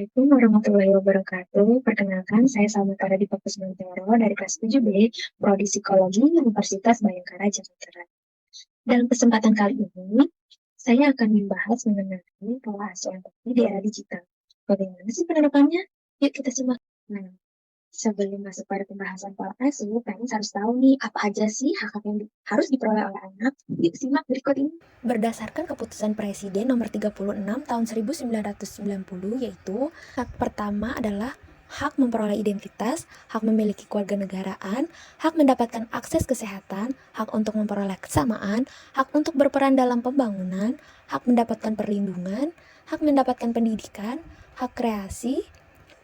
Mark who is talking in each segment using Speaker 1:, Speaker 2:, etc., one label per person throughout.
Speaker 1: Assalamualaikum warahmatullahi wabarakatuh. Perkenalkan, saya Salvatore Dipa Kusmantoro dari kelas 7B, Prodi Psikologi Universitas Bhayangkara, Jakarta. Dalam kesempatan kali ini, saya akan membahas mengenai pola asuh empati di era digital. Bagaimana sih penerapannya? Yuk kita simak. Nah, sebelum masuk pada pembahasan pola asuh, parents harus tahu nih apa aja sih hak-hak yang harus diperoleh oleh anak. Yuk simak berikut ini.
Speaker 2: Berdasarkan keputusan Presiden nomor 36 tahun 1990, yaitu hak pertama adalah hak memperoleh identitas, hak memiliki kewarganegaraan, hak mendapatkan akses kesehatan, hak untuk memperoleh kesamaan, hak untuk berperan dalam pembangunan, hak mendapatkan perlindungan, hak mendapatkan pendidikan, hak kreasi,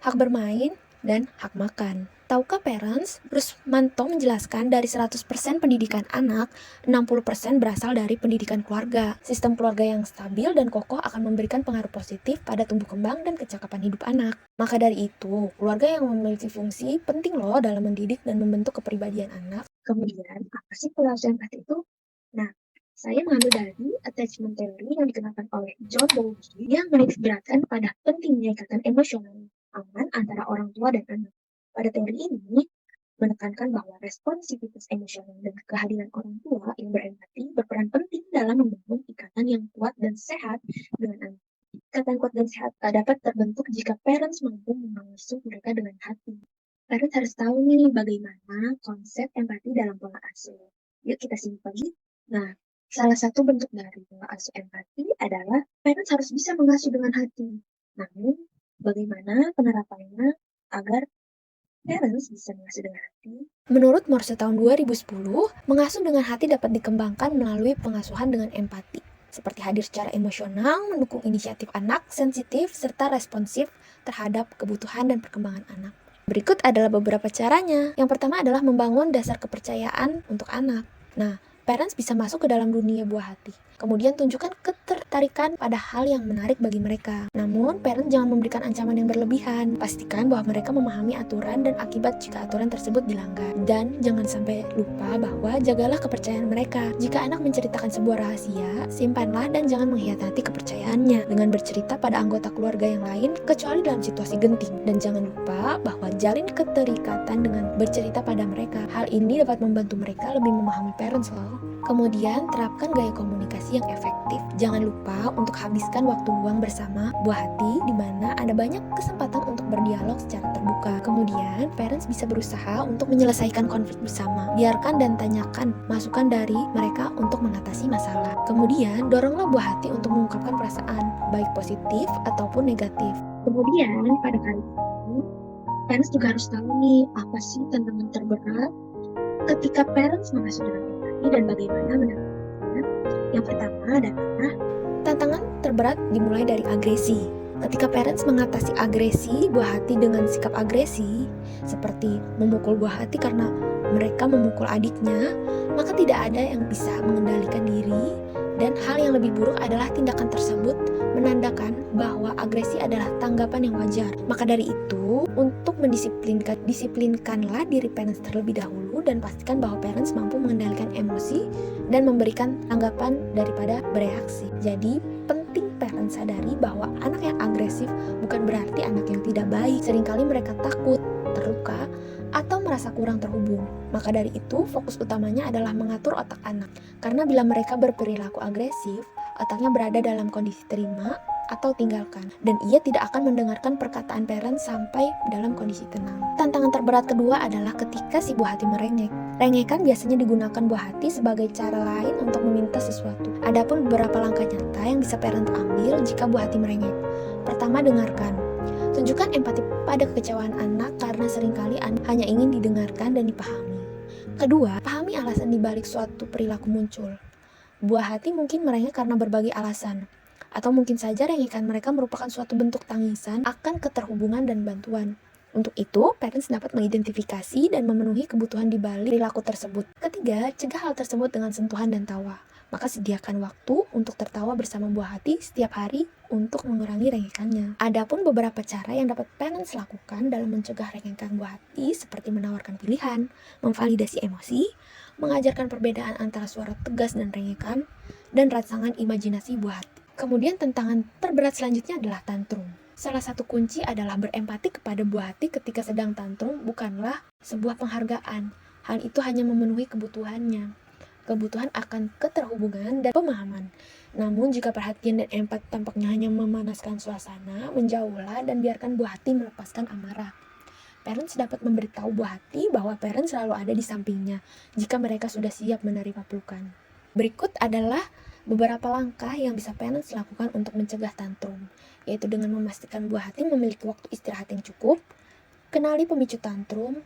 Speaker 2: hak bermain, dan hak makan. Tahukah parents? Rusmanto menjelaskan dari 100% pendidikan anak, 60% berasal dari pendidikan keluarga. Sistem keluarga yang stabil dan kokoh akan memberikan pengaruh positif pada tumbuh kembang dan kecakapan hidup anak. Maka dari itu, keluarga yang memiliki fungsi penting loh dalam mendidik dan membentuk kepribadian anak.
Speaker 1: Kemudian, apa sih pola asuh empati itu? Nah, saya mengambil dari attachment theory yang dikenakan oleh John Bowlby yang menitikberatkan pada pentingnya ikatan emosional aman antara orang tua dan anak. Pada teori ini, menekankan bahwa responsivitas emosional dan kehadiran orang tua yang berempati berperan penting dalam membangun ikatan yang kuat dan sehat dengan anak. Ikatan kuat dan sehat dapat terbentuk jika parents mampu mengasuh mereka dengan hati. Parents harus tahu nih bagaimana konsep empati dalam pola asuh. Yuk kita simak lagi. Nah, salah satu bentuk dari pola asuh empati adalah parents harus bisa mengasuh dengan hati. Namun, bagaimana penerapannya agar parents bisa mengasuh dengan hati?
Speaker 2: Menurut Morse tahun 2010, mengasuh dengan hati dapat dikembangkan melalui pengasuhan dengan empati, seperti hadir secara emosional, mendukung inisiatif anak, sensitif, serta responsif terhadap kebutuhan dan perkembangan anak. Berikut adalah beberapa caranya. Yang pertama adalah membangun dasar kepercayaan untuk anak. Nah, parents bisa masuk ke dalam dunia buah hati. Kemudian tunjukkan ketertarikan pada hal yang menarik bagi mereka. Namun, parents jangan memberikan ancaman yang berlebihan. Pastikan bahwa mereka memahami aturan dan akibat jika aturan tersebut dilanggar. Dan jangan sampai lupa bahwa jagalah kepercayaan mereka. Jika anak menceritakan sebuah rahasia, simpanlah dan jangan mengkhianati kepercayaannya dengan bercerita pada anggota keluarga yang lain, kecuali dalam situasi genting. Dan jangan lupa bahwa jalin keterikatan dengan bercerita pada mereka. Hal ini dapat membantu mereka lebih memahami parents loh. Kemudian, terapkan gaya komunikasi yang efektif. Jangan lupa untuk habiskan waktu luang bersama buah hati di mana ada banyak kesempatan untuk berdialog secara terbuka. Kemudian, parents bisa berusaha untuk menyelesaikan konflik bersama. Biarkan dan tanyakan masukan dari mereka untuk mengatasi masalah. Kemudian, doronglah buah hati untuk mengungkapkan perasaan, baik positif ataupun negatif.
Speaker 1: Kemudian, pada kali ini, parents juga harus tahu nih apa sih tantangan terberat ketika parents mengasuh dengan empati dan bagaimana menanggapinya. Yang pertama adalah
Speaker 2: tantangan terberat dimulai dari agresi. Ketika parents mengatasi agresi buah hati dengan sikap agresi, seperti memukul buah hati karena mereka memukul adiknya, maka tidak ada yang bisa mengendalikan diri, dan hal yang lebih buruk adalah tindakan tersebut menandakan bahwa agresi adalah tanggapan yang wajar. Maka dari itu, untuk disiplinkanlah diri parents terlebih dahulu dan pastikan bahwa parents mampu mengendalikan emosi dan memberikan tanggapan daripada bereaksi. Jadi, penting parents sadari bahwa anak yang agresif bukan berarti anak yang tidak baik. Seringkali mereka takut, terluka, atau merasa kurang terhubung. Maka dari itu, fokus utamanya adalah mengatur otak anak. Karena bila mereka berperilaku agresif, otaknya berada dalam kondisi terima atau tinggalkan, dan ia tidak akan mendengarkan perkataan parents sampai dalam kondisi tenang. Tantangan terberat kedua adalah ketika si buah hati merengek. Rengekan biasanya digunakan buah hati sebagai cara lain untuk meminta sesuatu. Adapun beberapa langkah nyata yang bisa parent ambil jika buah hati merengek. Pertama, dengarkan. Tunjukkan empati pada kekecewaan anak karena seringkali anak hanya ingin didengarkan dan dipahami. Kedua, pahami alasan dibalik suatu perilaku muncul. Buah hati mungkin merengek karena berbagai alasan, atau mungkin saja rengekan mereka merupakan suatu bentuk tangisan akan keterhubungan dan bantuan. Untuk itu, parents dapat mengidentifikasi dan memenuhi kebutuhan di balik perilaku tersebut. Ketiga, cegah hal tersebut dengan sentuhan dan tawa. Maka sediakan waktu untuk tertawa bersama buah hati setiap hari untuk mengurangi rengekannya. Adapun beberapa cara yang dapat parents lakukan dalam mencegah rengekan buah hati seperti menawarkan pilihan, memvalidasi emosi, mengajarkan perbedaan antara suara tegas dan rengekan, dan rangsangan imajinasi buah hati. Kemudian tantangan terberat selanjutnya adalah tantrum. Salah satu kunci adalah berempati kepada buah hati ketika sedang tantrum bukanlah sebuah penghargaan. Hal itu hanya memenuhi kebutuhannya. Kebutuhan akan keterhubungan dan pemahaman. Namun jika perhatian dan empati tampaknya hanya memanaskan suasana, menjauhlah dan biarkan buah hati melepaskan amarah. Parents dapat memberitahu buah hati bahwa parents selalu ada di sampingnya jika mereka sudah siap menerima pelukan. Berikut adalah beberapa langkah yang bisa parents lakukan untuk mencegah tantrum, yaitu dengan memastikan buah hati memiliki waktu istirahat yang cukup, kenali pemicu tantrum,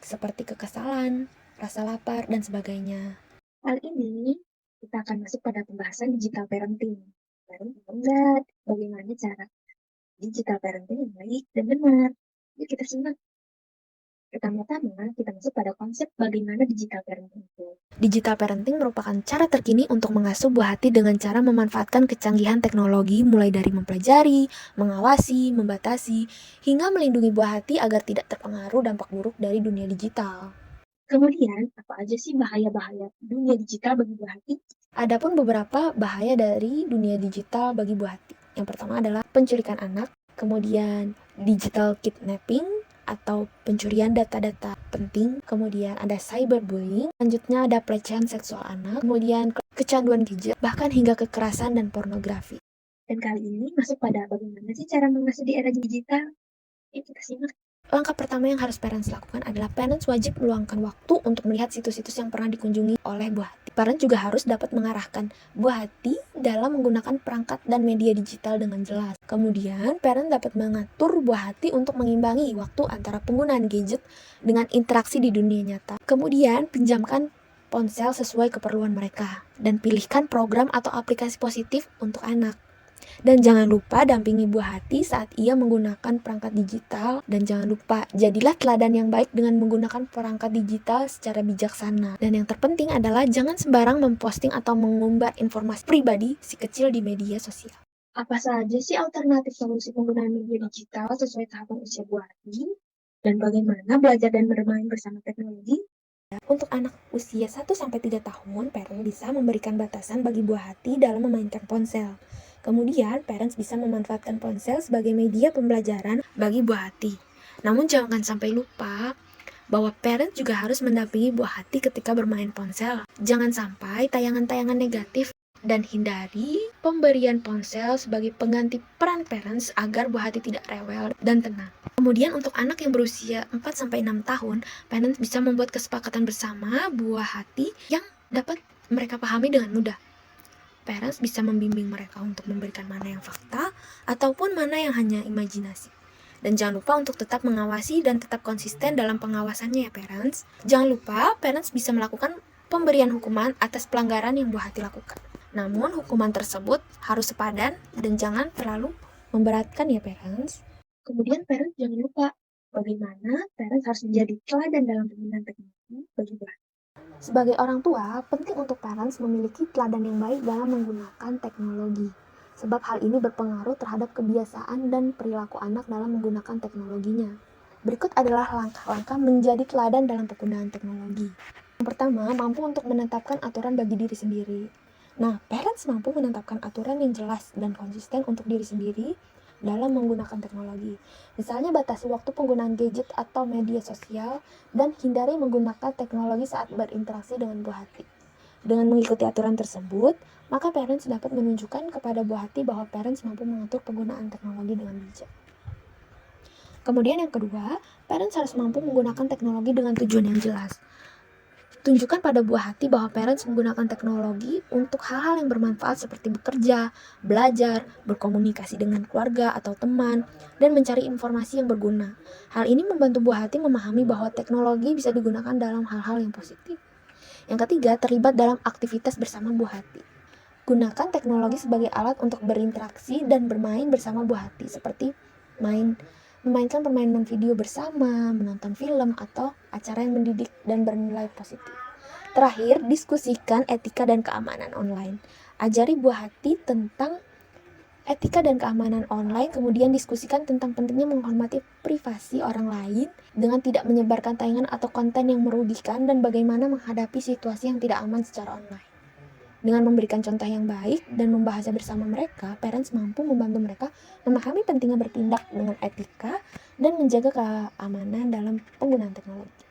Speaker 2: seperti kekesalan, rasa lapar, dan sebagainya.
Speaker 1: Hal ini kita akan masuk pada pembahasan digital parenting. Baru enggak, bagaimana cara digital parenting yang baik dan benar. Yuk kita simak. Pertama-tama, kita masuk pada konsep bagaimana digital parenting itu.
Speaker 2: Digital parenting merupakan cara terkini untuk mengasuh buah hati dengan cara memanfaatkan kecanggihan teknologi mulai dari mempelajari, mengawasi, membatasi, hingga melindungi buah hati agar tidak terpengaruh dampak buruk dari dunia digital.
Speaker 1: Kemudian, apa aja sih bahaya-bahaya dunia digital bagi buah hati?
Speaker 2: Adapun beberapa bahaya dari dunia digital bagi buah hati. Yang pertama adalah penculikan anak, kemudian digital kidnapping atau pencurian data-data penting, kemudian ada cyberbullying, selanjutnya ada pelecehan seksual anak, kemudian kecanduan gadget, bahkan hingga kekerasan dan pornografi.
Speaker 1: Dan kali ini masuk pada bagaimana sih cara mengasuh di era digital? Yuk kita simak.
Speaker 2: Langkah pertama yang harus parents lakukan adalah parents wajib meluangkan waktu untuk melihat situs-situs yang pernah dikunjungi oleh buah hati. Parents juga harus dapat mengarahkan buah hati dalam menggunakan perangkat dan media digital dengan jelas. Kemudian, parents dapat mengatur buah hati untuk mengimbangi waktu antara penggunaan gadget dengan interaksi di dunia nyata. Kemudian, pinjamkan ponsel sesuai keperluan mereka dan pilihkan program atau aplikasi positif untuk anak. Dan jangan lupa dampingi buah hati saat ia menggunakan perangkat digital. Dan jangan lupa, jadilah teladan yang baik dengan menggunakan perangkat digital secara bijaksana. Dan yang terpenting adalah jangan sembarang memposting atau mengumbar informasi pribadi si kecil di media sosial.
Speaker 1: Apa saja sih alternatif solusi penggunaan media digital sesuai tahapan usia buah hati? Dan bagaimana belajar dan bermain bersama teknologi?
Speaker 2: Untuk anak usia 1-3 tahun, parents bisa memberikan batasan bagi buah hati dalam memainkan ponsel. Kemudian, parents bisa memanfaatkan ponsel sebagai media pembelajaran bagi buah hati. Namun jangan sampai lupa bahwa parents juga harus mendampingi buah hati ketika bermain ponsel. Jangan sampai tayangan-tayangan negatif dan hindari pemberian ponsel sebagai pengganti peran parents agar buah hati tidak rewel dan tenang. Kemudian untuk anak yang berusia 4-6 tahun, parents bisa membuat kesepakatan bersama buah hati yang dapat mereka pahami dengan mudah. Parents bisa membimbing mereka untuk memberikan mana yang fakta ataupun mana yang hanya imajinasi. Dan jangan lupa untuk tetap mengawasi dan tetap konsisten dalam pengawasannya ya parents. Jangan lupa parents bisa melakukan pemberian hukuman atas pelanggaran yang buah hati lakukan. Namun hukuman tersebut harus sepadan dan jangan terlalu memberatkan ya parents.
Speaker 1: Kemudian parents jangan lupa bagaimana parents harus menjadi teladan dalam penggunaan teknologi bagi buah hati.
Speaker 2: Sebagai orang tua, penting untuk parents memiliki teladan yang baik dalam menggunakan teknologi. Sebab hal ini berpengaruh terhadap kebiasaan dan perilaku anak dalam menggunakan teknologinya. Berikut adalah langkah-langkah menjadi teladan dalam penggunaan teknologi. Yang pertama, mampu untuk menetapkan aturan bagi diri sendiri. Nah, parents mampu menetapkan aturan yang jelas dan konsisten untuk diri sendiri dalam menggunakan teknologi. Misalnya batasi waktu penggunaan gadget atau media sosial dan hindari menggunakan teknologi saat berinteraksi dengan buah hati. Dengan mengikuti aturan tersebut, maka parents dapat menunjukkan kepada buah hati bahwa parents mampu mengatur penggunaan teknologi dengan bijak. Kemudian yang kedua, parents harus mampu menggunakan teknologi dengan tujuan yang jelas. Tunjukkan pada buah hati bahwa parents menggunakan teknologi untuk hal-hal yang bermanfaat seperti bekerja, belajar, berkomunikasi dengan keluarga atau teman, dan mencari informasi yang berguna. Hal ini membantu buah hati memahami bahwa teknologi bisa digunakan dalam hal-hal yang positif. Yang ketiga, terlibat dalam aktivitas bersama buah hati. Gunakan teknologi sebagai alat untuk berinteraksi dan bermain bersama buah hati, seperti memainkan permainan video bersama, menonton film, atau acara yang mendidik dan bernilai positif. Terakhir, diskusikan etika dan keamanan online. Ajari buah hati tentang etika dan keamanan online, kemudian diskusikan tentang pentingnya menghormati privasi orang lain dengan tidak menyebarkan tayangan atau konten yang merugikan dan bagaimana menghadapi situasi yang tidak aman secara online. Dengan memberikan contoh yang baik dan membahasnya bersama mereka, parents mampu membantu mereka memahami pentingnya bertindak dengan etika dan menjaga keamanan dalam penggunaan teknologi.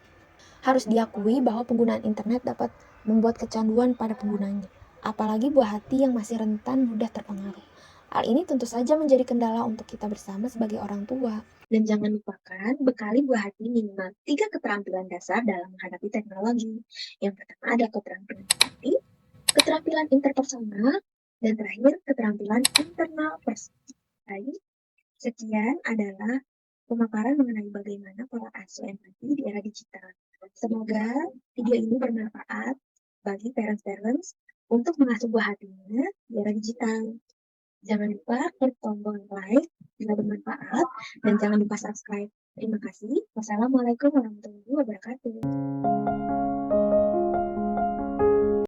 Speaker 2: Harus diakui bahwa penggunaan internet dapat membuat kecanduan pada penggunanya, apalagi buah hati yang masih rentan mudah terpengaruh. Hal ini tentu saja menjadi kendala untuk kita bersama sebagai orang tua.
Speaker 1: Dan jangan lupakan bekali buah hati minimal 3 keterampilan dasar dalam menghadapi teknologi. Yang pertama ada keterampilan empati, keterampilan interpersonal, dan terakhir keterampilan internal persepsi. Sekian adalah pemaparan mengenai bagaimana pola asuh empati di era digital. Semoga video ini bermanfaat bagi parents-parents untuk mengasuh buah hatinya di era digital. Jangan lupa klik tombol like jika bermanfaat dan jangan lupa subscribe. Terima kasih. Wassalamualaikum warahmatullahi wabarakatuh.